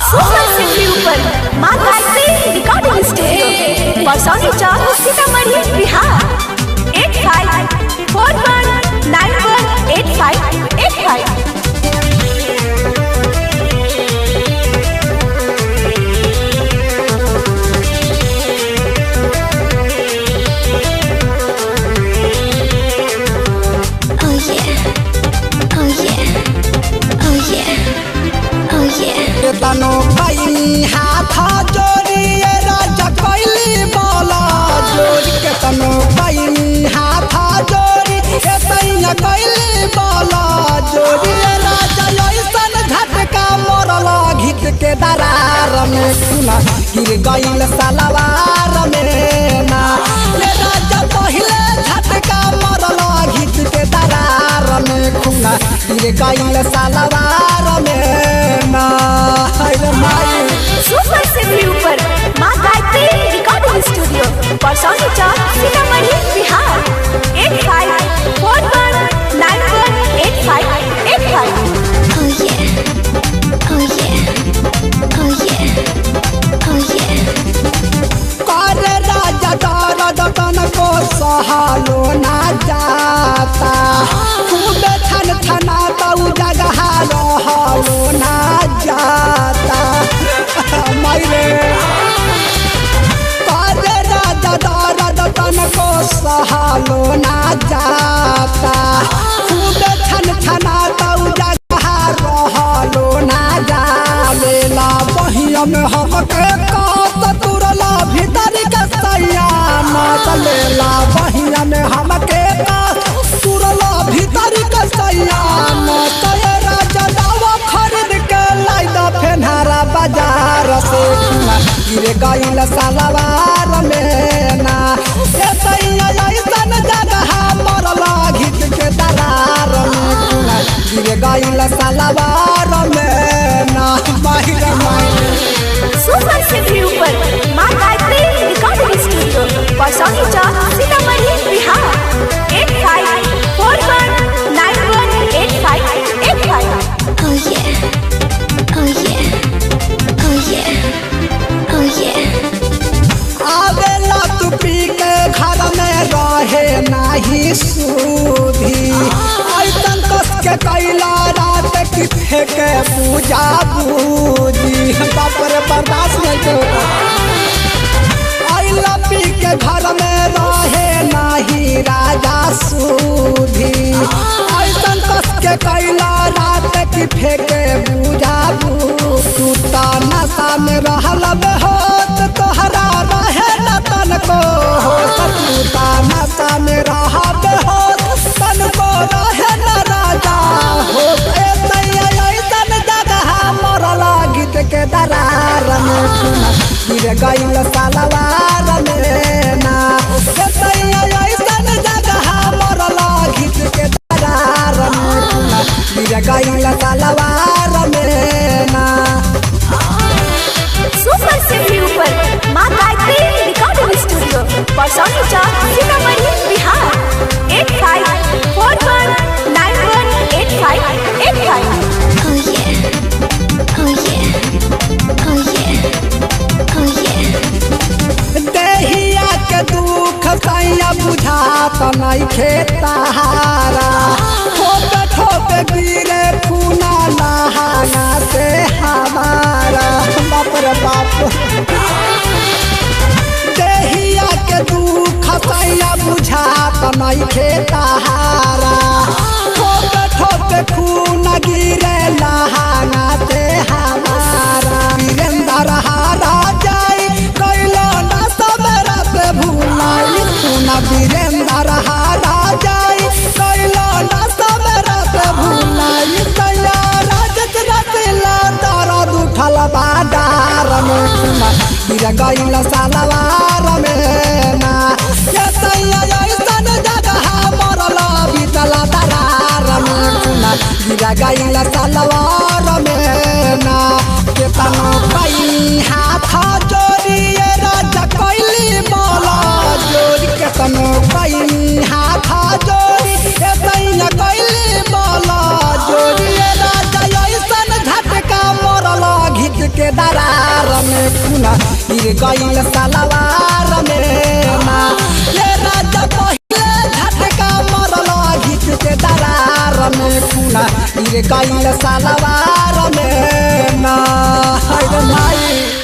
Super city ऊपर मां Gayatri recording studio Parsauni चौक सीतामढ़ी बिहार 8541918585। तनो भाई हाथ जोड़िए राजा कैली बोला जोड़ी के तनो भाई हाथ जोड़ी तैया कैली बोला जोड़िए राजा ऐसन झटका मरल घिट के दरार में सुना गिर गईल सलवार में ना ये राजा पहले झटका मरल घिट के दरार में खुना गिर गईल सलवार में ना। सुपर सिटी ऊपर मां गायत्री रिकॉर्डिंग स्टूडियो परसौनी चौक सीतामढ़ी बिहार 8541918585। राजा दर्द तनको सहलो ना जाता खूब छन छना तो जगह रहलो ना जाता मायरे राजा दर्द तनको सहलो ना जाता खूब छन छना तो जगह रहलो ना जालेला बहिया में हमके कात तुरला भीतर के सैया मतलेला बहिया में हमके कात तुरला भीतर के सैया मत राजा दावा खरीद के लाई द फेनहारा बाजार से गिर गईल सलवार में ना ए सैया ऐसन जगह मरला घिट के दरार में गिर गईल सलवार में ना माहिर माहिर। सुपर सिटी ऊपर मां गायत्री रिकॉर्डिंग स्टूडियो परसौनी चौक सीतामढ़ी बिहार 8541918585। आवेला तू पी के घर में रहे नहीं सूधी ऐसन कस के कैला रात की फेंके पूजा बूझी बाप रे बर्दाश्त नहीं आइला पी के घर में रहे नहीं राजा सूधी ऐसन कस के कैला रात की फेंके पूजा तू ता नशा में रहल बेहोश तोहरा रहे न तन को हो सतूता नशा में रहा बेहोश तन को रहे न राजा हो ऐसन जगह मरला गीत के दरार में गिर गईल सलवार में ना ऐसन जगह मरला गीत के दरार में गिर गईल सलवार में ना। सुपर सिटी ऊपर मां गायत्री रिकॉर्डिंग स्टूडियो परसौनी चौक सीतामढ़ी बिहार 8541918585। देहिया के दुख सैया बुझात नहीं खेताहारा ठोपे ठोपे गिरे खूना नहाना से हमारा बाप रे बाप देहिया के दुख सैया बुझात नहीं खेताहारा ठोपे ठोपे खून गिरे नहाना से हमारा वीरेंद्र हारा जाई कैलो ना सबरा से भूलाई खूना वीरेंद्र हारा जाई कैलो ना सबरा से भूलाई कैला राजत रतिला दर्द उठल बाजार में खूना गिर गईल सलवार में ना ये सैया ऐसन जगह मरल बीतल दरार में खूना गिर गईल सलवार में ना केतनो कई हाथ जोड़िए राजा कैली बोला जोड़ी केतनो कई हाथ जोड़ी तैया कैली बोला जोड़िए राजा ऐसन झटका मरल घिट के के दरार में खुना गिर गइल सलवार में ना ये राजा पहिले झटका मरल घिच के दरार में खुना गिर गइल सलवार में ना हाय रे माई।